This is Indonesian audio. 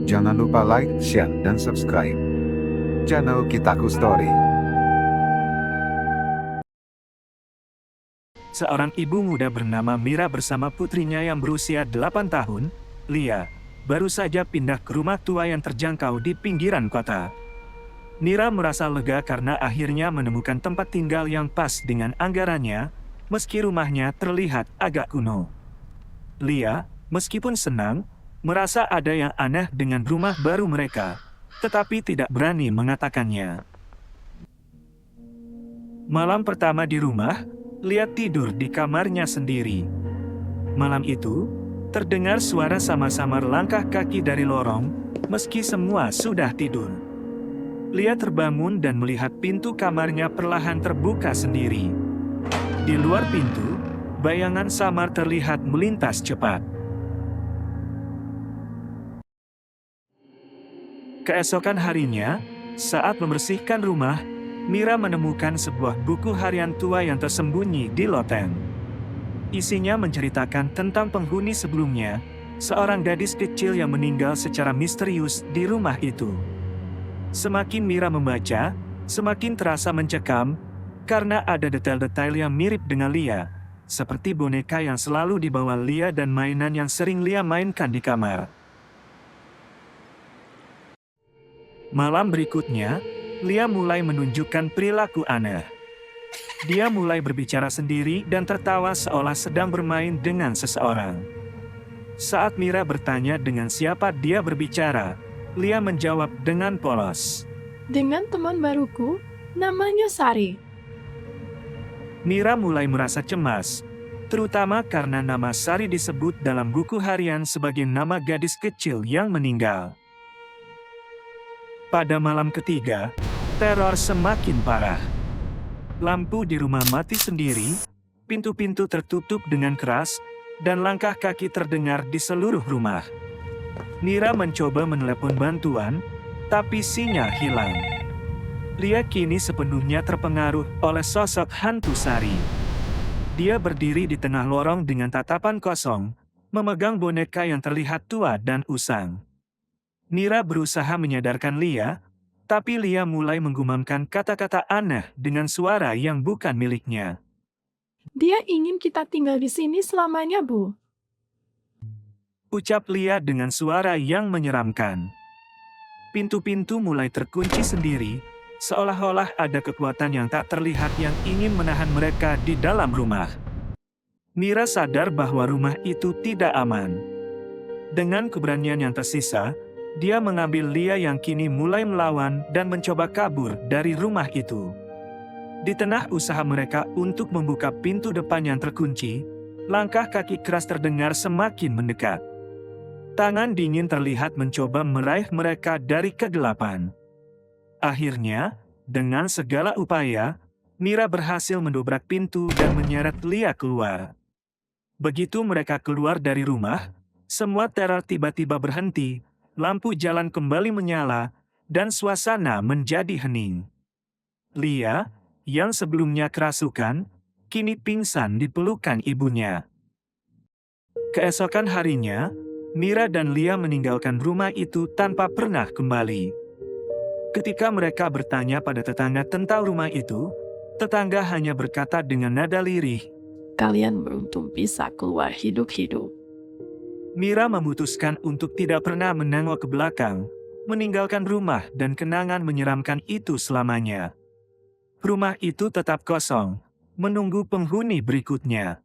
Jangan lupa like, share, dan subscribe channel Kitaku Story. Seorang ibu muda bernama Mira bersama putrinya yang berusia 8 tahun, Lia, baru saja pindah ke rumah tua yang terjangkau di pinggiran kota. Mira merasa lega karena akhirnya menemukan tempat tinggal yang pas dengan anggarannya, meski rumahnya terlihat agak kuno. Lia, meskipun senang, merasa ada yang aneh dengan rumah baru mereka, tetapi tidak berani mengatakannya. Malam pertama di rumah, Lia tidur di kamarnya sendiri. Malam itu, terdengar suara samar-samar langkah kaki dari lorong, meski semua sudah tidur. Lia terbangun dan melihat pintu kamarnya perlahan terbuka sendiri. Di luar pintu, bayangan samar terlihat melintas cepat. Keesokan harinya, saat membersihkan rumah, Mira menemukan sebuah buku harian tua yang tersembunyi di loteng. Isinya menceritakan tentang penghuni sebelumnya, seorang gadis kecil yang meninggal secara misterius di rumah itu. Semakin Mira membaca, semakin terasa mencekam, karena ada detail-detail yang mirip dengan Lia, seperti boneka yang selalu dibawa Lia dan mainan yang sering Lia mainkan di kamar. Malam berikutnya, Lia mulai menunjukkan perilaku aneh. Dia mulai berbicara sendiri dan tertawa seolah sedang bermain dengan seseorang. Saat Mira bertanya dengan siapa dia berbicara, Lia menjawab dengan polos. Dengan teman baruku, namanya Sari. Mira mulai merasa cemas, terutama karena nama Sari disebut dalam buku harian sebagai nama gadis kecil yang meninggal. Pada malam ketiga, teror semakin parah. Lampu di rumah mati sendiri, pintu-pintu tertutup dengan keras, dan langkah kaki terdengar di seluruh rumah. Mira mencoba menelepon bantuan, tapi sinyal hilang. Lia kini sepenuhnya terpengaruh oleh sosok hantu Sari. Dia berdiri di tengah lorong dengan tatapan kosong, memegang boneka yang terlihat tua dan usang. Mira berusaha menyadarkan Lia, tapi Lia mulai menggumamkan kata-kata aneh dengan suara yang bukan miliknya. Dia ingin kita tinggal di sini selamanya, Bu. Ucap Lia dengan suara yang menyeramkan. Pintu-pintu mulai terkunci sendiri, seolah-olah ada kekuatan yang tak terlihat yang ingin menahan mereka di dalam rumah. Mira sadar bahwa rumah itu tidak aman. Dengan keberanian yang tersisa, dia mengambil Lia yang kini mulai melawan dan mencoba kabur dari rumah itu. Di tengah usaha mereka untuk membuka pintu depan yang terkunci, langkah kaki keras terdengar semakin mendekat. Tangan dingin terlihat mencoba meraih mereka dari kegelapan. Akhirnya, dengan segala upaya, Mira berhasil mendobrak pintu dan menyeret Lia keluar. Begitu mereka keluar dari rumah, semua teror tiba-tiba berhenti, lampu jalan kembali menyala, dan suasana menjadi hening. Lia, yang sebelumnya kerasukan, kini pingsan di pelukan ibunya. Keesokan harinya, Mira dan Lia meninggalkan rumah itu tanpa pernah kembali. Ketika mereka bertanya pada tetangga tentang rumah itu, tetangga hanya berkata dengan nada lirih, Kalian beruntung bisa keluar hidup-hidup. Mira memutuskan untuk tidak pernah menengok ke belakang, meninggalkan rumah dan kenangan menyeramkan itu selamanya. Rumah itu tetap kosong, menunggu penghuni berikutnya.